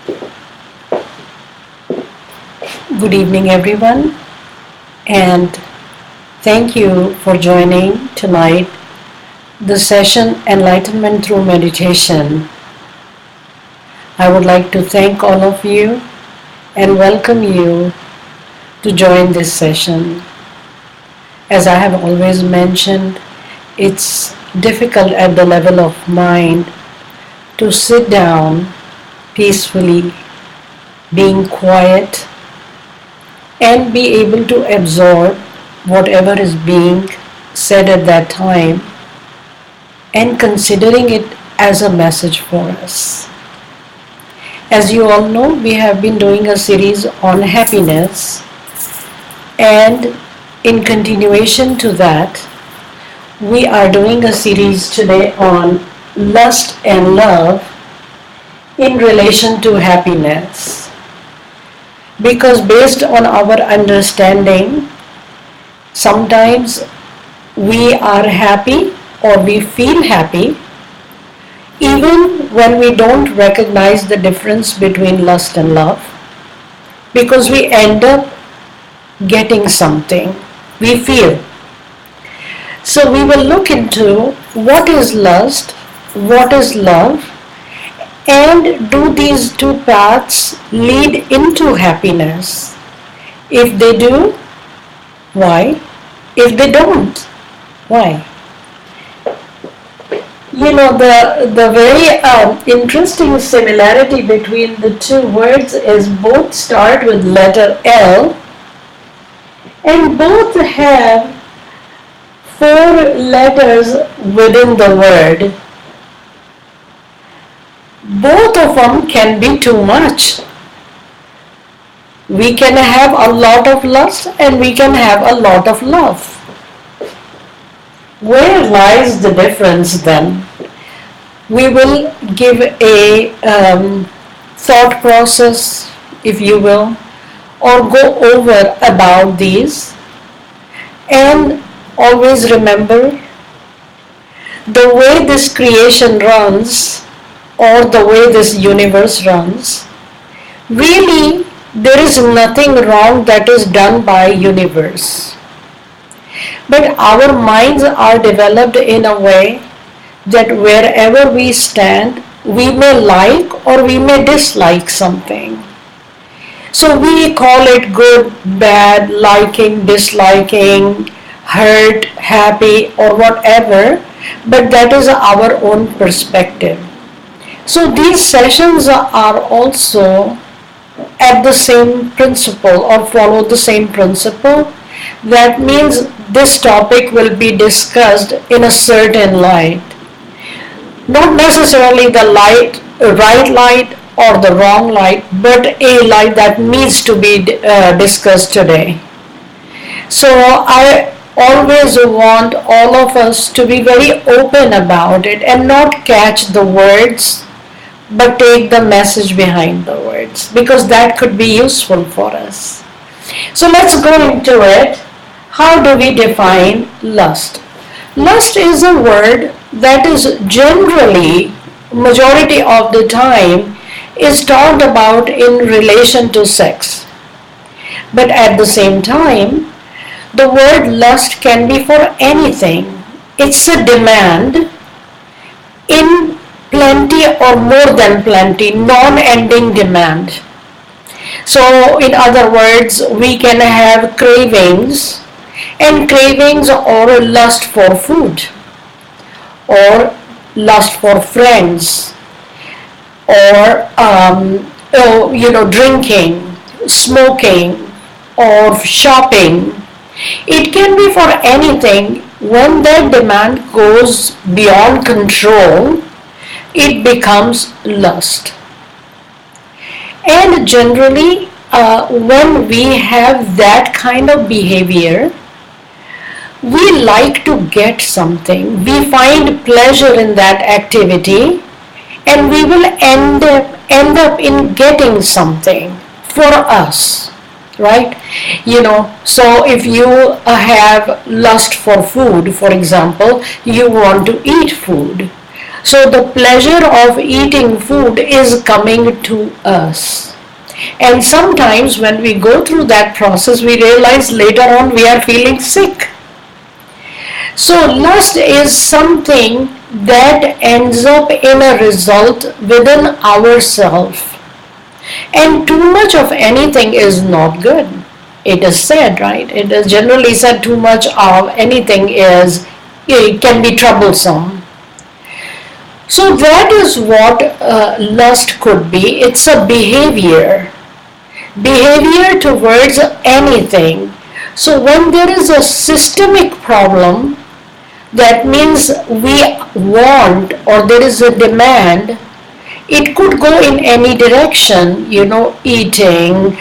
Good evening, everyone, and thank you for joining tonight the session Enlightenment Through Meditation. I would like to thank all of you and welcome you to join this session. As I have always mentioned, it's difficult at the level of mind to sit down peacefully, being quiet, and be able to absorb whatever is being said at that time and considering it as a message for us. As you all know, we have been doing a series on happiness, and in continuation to that, we are doing a series today on lust and love in relation to happiness. Because based on our understanding, sometimes we are happy or we feel happy even when we don't recognize the difference between lust and love, because we end up getting something we feel. So we will look into what is lust, what is love, and do these two paths lead into happiness? If they do, why? If they don't, why? You know, the very interesting similarity between the two words is both start with letter L and both have 4 letters within the word. Both of them can be too much. We can have a lot of lust and we can have a lot of love. Where lies the difference then? We will give a thought process, if you will, or go over about these, and always remember the way this creation runs or the way this universe runs, really there is nothing wrong that is done by universe. But our minds are developed in a way that wherever we stand, we may like or we may dislike something. So we call it good, bad, liking, disliking, hurt, happy, or whatever, but that is our own perspective. So these sessions are also at the same principle or follow the same principle. That means this topic will be discussed in a certain light. Not necessarily the right light or the wrong light, but a light that needs to be discussed today. So I always want all of us to be very open about it and not catch the words, but take the message behind the words, because that could be useful for us. So let's go into it. How do we define lust? Lust is a word that is generally, majority of the time, is talked about in relation to sex. But at the same time, the word lust can be for anything. It's a demand in plenty or more than plenty, non-ending demand. So in other words, we can have cravings, and cravings or lust for food, or lust for friends, or drinking, smoking, or shopping. It can be for anything. When that demand goes beyond control, it becomes lust. And generally, when we have that kind of behavior, we like to get something. We find pleasure in that activity, and we will end up in getting something for us, right? So if you have lust for food, for example, you want to eat food. So the pleasure of eating food is coming to us. And sometimes when we go through that process, we realize later on we are feeling sick. So lust is something that ends up in a result within ourselves. And too much of anything is not good. It is said, right? It is generally said too much of anything is, it can be troublesome. So that is what lust could be. It's a behavior towards anything. So when there is a systemic problem, that means we want or there is a demand. It could go in any direction, eating,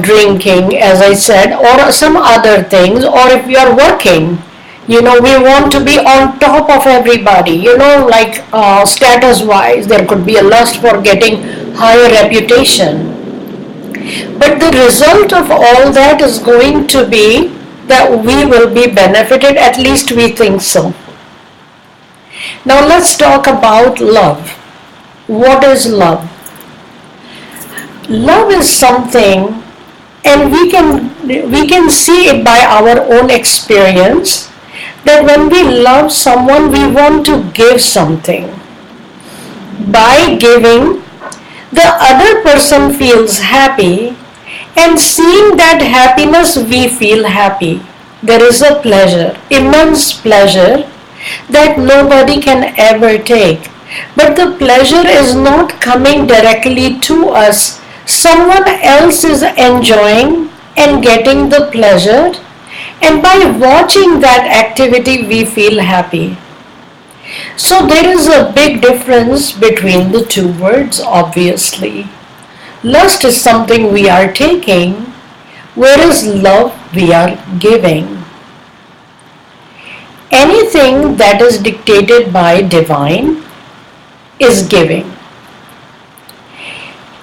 drinking, as I said, or some other things, or if you are working, we want to be on top of everybody, like status wise, there could be a lust for getting higher reputation. But the result of all that is going to be that we will be benefited, at least we think so. Now let's talk about love. What is love? Love is something, and we can see it by our own experience, that when we love someone, we want to give something. By giving, the other person feels happy, and seeing that happiness, we feel happy. There is a pleasure, immense pleasure, that nobody can ever take. But the pleasure is not coming directly to us. Someone else is enjoying and getting the pleasure, and by watching that activity, we feel happy. So there is a big difference between the two words, obviously. Lust is something we are taking, whereas love we are giving. Anything that is dictated by divine is giving.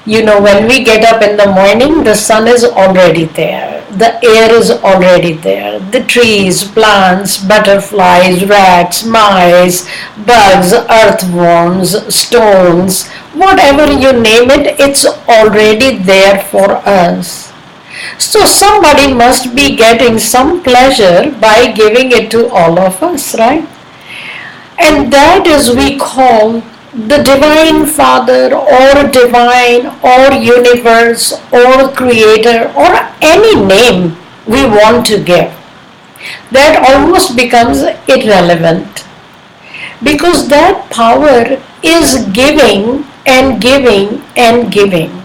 When we get up in the morning, the sun is already there, the air is already there, the trees, plants, butterflies, rats, mice, bugs, earthworms, stones, whatever you name it, it's already there for us. So somebody must be getting some pleasure by giving it to all of us, right? And that is we call the divine father or divine or universe or creator or any name we want to give. That almost becomes irrelevant, because that power is giving and giving and giving,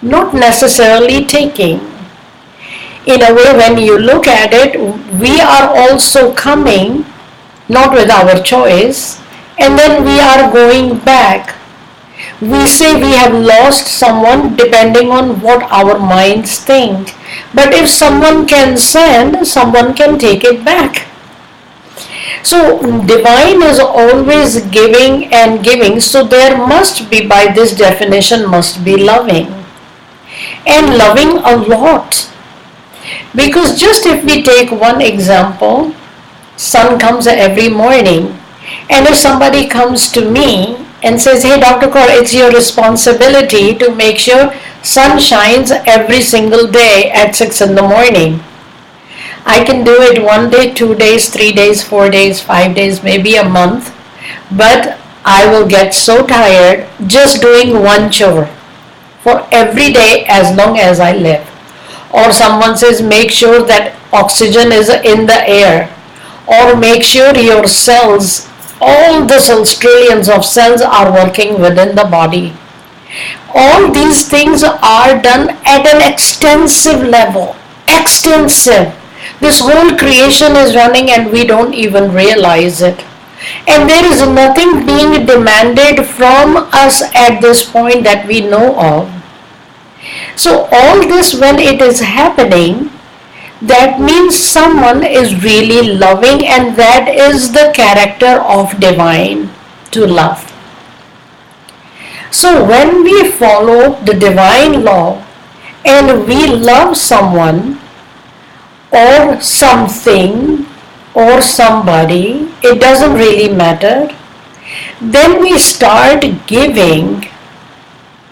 not necessarily taking. In a way, when you look at it, we are also coming, not with our choice, and then we are going back. We say we have lost someone depending on what our minds think. But if someone can send, someone can take it back. So divine is always giving and giving. So there must be, by this definition, must be loving. And loving a lot. Because just if we take one example, sun comes every morning. And if somebody comes to me and says, hey Dr. Kaur, it's your responsibility to make sure sun shines every single day at 6 in the morning. I can do it 1 day, 2 days, 3 days, 4 days, 5 days, maybe a month. But I will get so tired just doing one chore for every day as long as I live. Or someone says, make sure that oxygen is in the air. Or make sure your cells, all the cells, trillions of cells are working within the body. All these things are done at an extensive level. Extensive. This whole creation is running and we don't even realize it. And there is nothing being demanded from us at this point that we know of. So all this, when it is happening, that means someone is really loving, and that is the character of divine, to love. So when we follow the divine law and we love someone or something or somebody, it doesn't really matter. then we start giving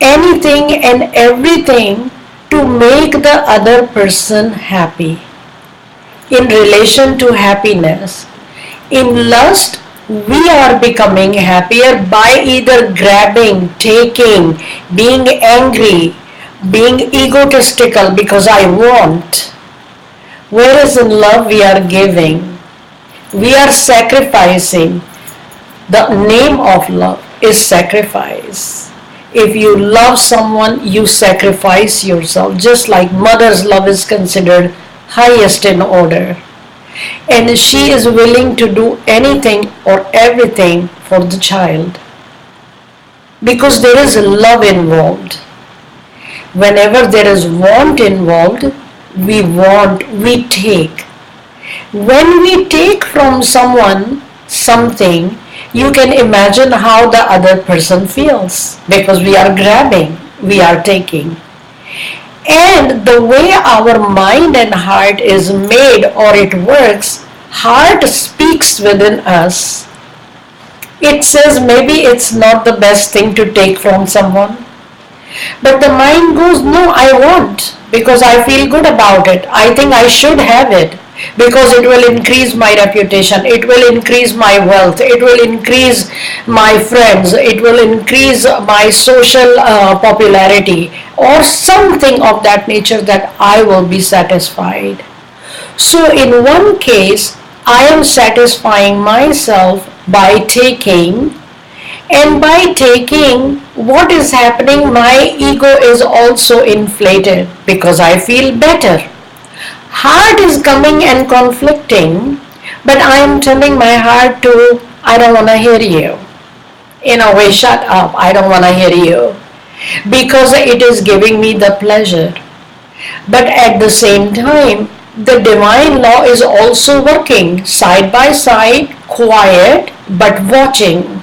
anything and everything to make the other person happy. In relation to happiness, in lust, we are becoming happier by either grabbing, taking, being angry, being egotistical because I want. Whereas in love, we are giving, we are sacrificing. The name of love is sacrifice. If you love someone, you sacrifice yourself, just like mother's love is considered highest in order. And she is willing to do anything or everything for the child because there is love involved. Whenever there is want involved, we take. When we take from someone something, you can imagine how the other person feels because we are grabbing, we are taking. And the way our mind and heart is made or it works, heart speaks within us. It says maybe it's not the best thing to take from someone. But the mind goes, no, I want because I feel good about it. I think I should have it because it will increase my reputation, it will increase my wealth, it will increase my friends, it will increase my social popularity, or something of that nature that I will be satisfied. So, in one case, I am satisfying myself by taking, and by taking, what is happening? My ego is also inflated because I feel better. Heart is coming and conflicting, but I am telling my heart to, I don't want to hear you. In a way, shut up, I don't want to hear you. Because it is giving me the pleasure. But at the same time, the divine law is also working side by side, quiet, but watching.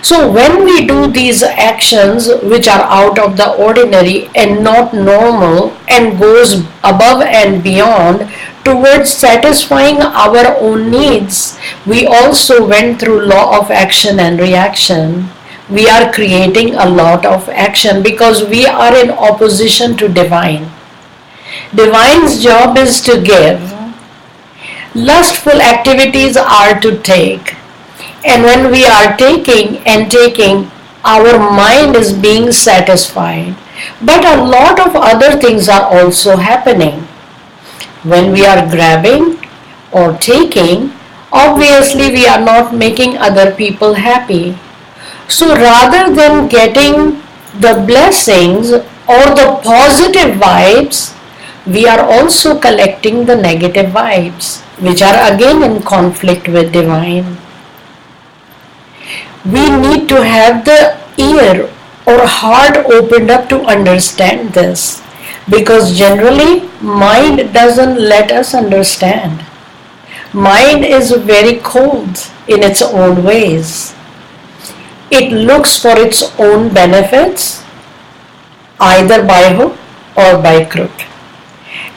So when we do these actions which are out of the ordinary and not normal and goes above and beyond towards satisfying our own needs, we also went through law of action and reaction. We are creating a lot of action because we are in opposition to divine. Divine's job is to give. Lustful activities are to take. And when we are taking and taking, our mind is being satisfied. But a lot of other things are also happening. When we are grabbing or taking, obviously we are not making other people happy. So rather than getting the blessings or the positive vibes, we are also collecting the negative vibes, which are again in conflict with divine. We need to have the ear or heart opened up to understand this, because generally mind doesn't let us understand. Mind is very cold in its own ways. It looks for its own benefits either by hook or by crook.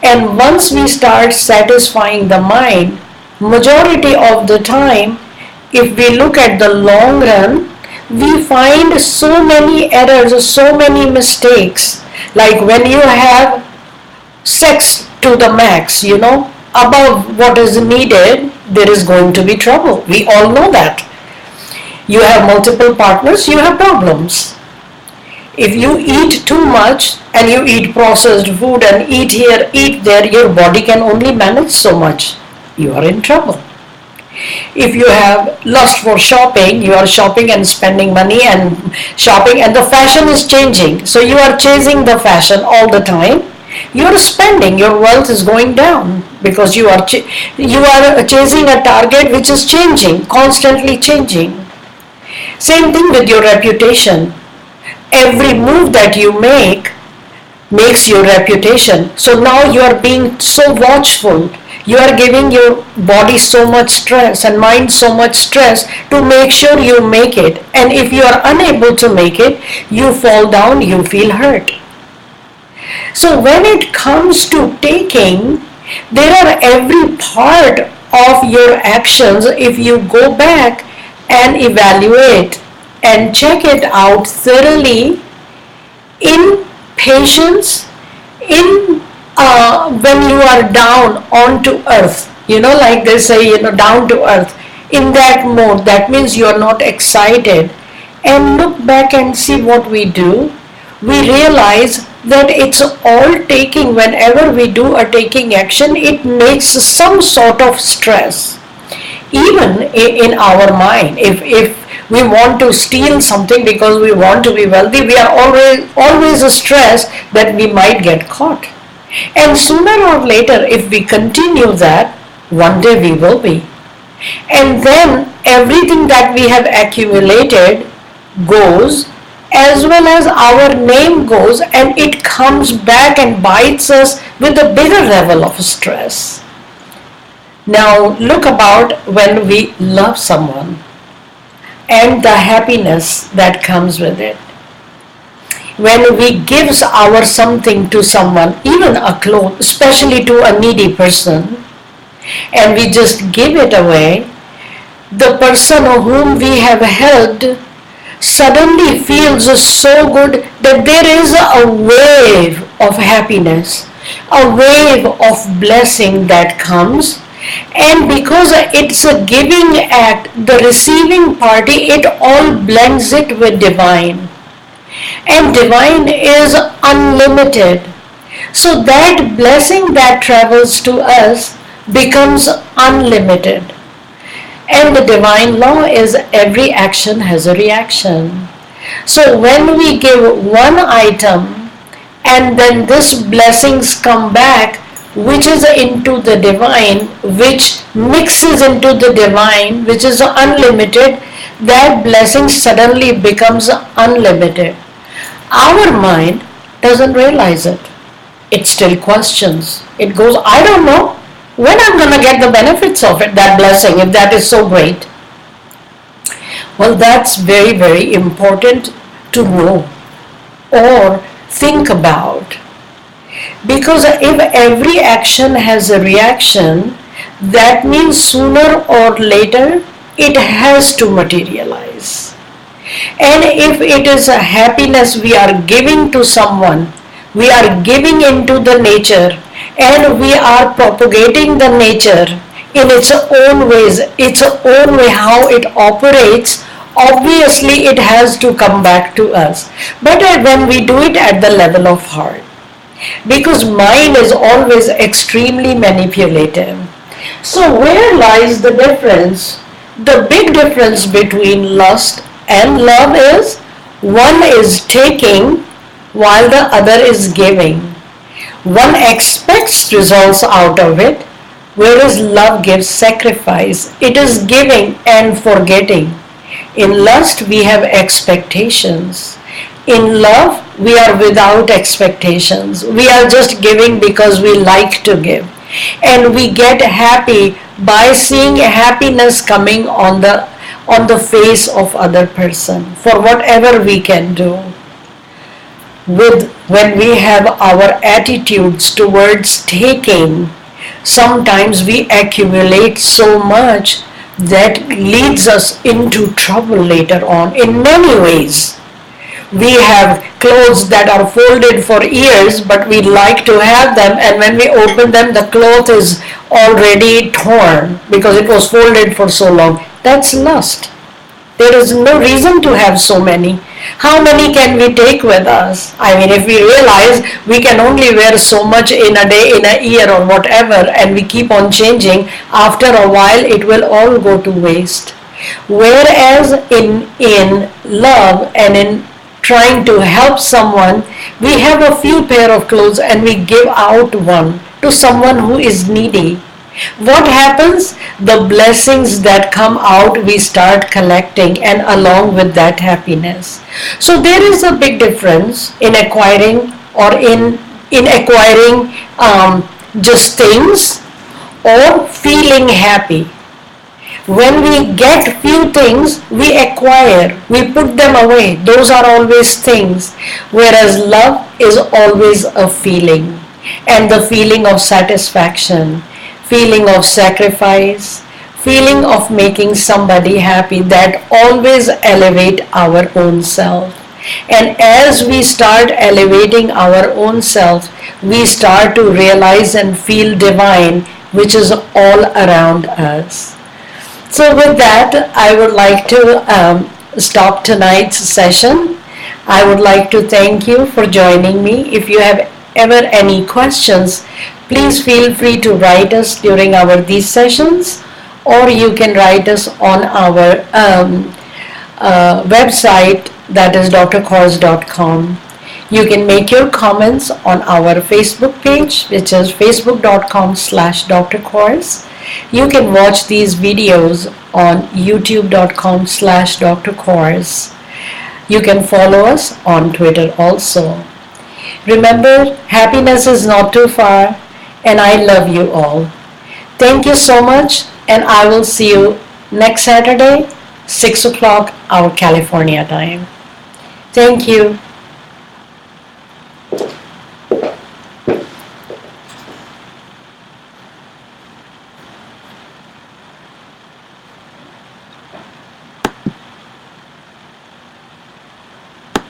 And once we start satisfying the mind, majority of the time, if we look at the long run, we find so many errors, so many mistakes. Like when you have sex to the max, above what is needed, there is going to be trouble. We all know that. You have multiple partners, you have problems. If you eat too much and you eat processed food and eat here, eat there, your body can only manage so much. You are in trouble. If you have lust for shopping, you are shopping and spending money and shopping, and the fashion is changing. So you are chasing the fashion all the time. You are spending, your wealth is going down because you are chasing a target which is changing, constantly changing. Same thing with your reputation. Every move that you make makes your reputation. So now you are being so watchful. You are giving your body so much stress and mind so much stress to make sure you make it. And if you are unable to make it, you fall down, you feel hurt. So when it comes to taking, there are every part of your actions, if you go back and evaluate and check it out thoroughly in patience, in when you are down onto earth, like they say, down to earth, in that mode. That means you are not excited. And look back and see what we do. We realize that it's all taking, whenever we do a taking action, it makes some sort of stress. Even in our mind, if we want to steal something because we want to be wealthy, we are always stressed that we might get caught. And sooner or later, if we continue that, one day we will be. And then everything that we have accumulated goes, as well as our name goes, and it comes back and bites us with a bigger level of stress. Now look about when we love someone and the happiness that comes with it. When we give our something to someone, even a cloth, especially to a needy person, and we just give it away, the person whom we have helped suddenly feels so good that there is a wave of happiness, a wave of blessing that comes. And because it's a giving act, the receiving party, it all blends it with divine. And divine is unlimited. So that blessing that travels to us becomes unlimited. And the divine law is every action has a reaction. So when we give one item and then these blessings come back, which is into the divine, which mixes into the divine, which is unlimited, that blessing suddenly becomes unlimited. Our mind doesn't realize it. It still questions. It goes, I don't know when I'm going to get the benefits of it, that blessing, if that is so great. Well, that's very, very important to know or think about. Because if every action has a reaction, that means sooner or later it has to materialize. And if it is a happiness we are giving to someone, we are giving into the nature, and we are propagating the nature in its own ways, its own way how it operates, obviously it has to come back to us. But when we do it at the level of heart, because mind is always extremely manipulative. So where lies the difference? The big difference between lust and love is one is taking while the other is giving. One expects results out of it, whereas love gives sacrifice. It is giving and forgetting. In lust we have expectations. In love we are without expectations. We are just giving because we like to give. And we get happy by seeing happiness coming on the face of other person for whatever we can do. When we have our attitudes towards taking, sometimes we accumulate so much that leads us into trouble later on in many ways. We have clothes that are folded for years, but we like to have them, and when we open them, the cloth is already torn because it was folded for so long. That's lust. There is no reason to have so many. How many can we take with us? I mean, if we realize we can only wear so much in a day, in a year, or whatever, and we keep on changing, after a while it will all go to waste. Whereas in love and in trying to help someone, we have a few pair of clothes and we give out one to someone who is needy. What happens? The blessings that come out we start collecting, and along with that happiness. So there is a big difference in acquiring or in acquiring just things or feeling happy. When we get few things, we acquire, we put them away. Those are always things. Whereas love is always a feeling, and the feeling of satisfaction, feeling of sacrifice, feeling of making somebody happy that always elevate our own self. And as we start elevating our own self, we start to realize and feel divine, which is all around us. So, with that, I would like to stop tonight's session. I would like to thank you for joining me. If you have ever any questions, please feel free to write us during these sessions, or you can write us on our website, that is drkors.com. You can make your comments on our Facebook page, which is facebook.com/drkors. You can watch these videos on youtube.com/drkors. You can follow us on Twitter also. Remember, happiness is not too far, and I love you all. Thank you so much, and I will see you next Saturday, 6 o'clock, our California time. Thank you.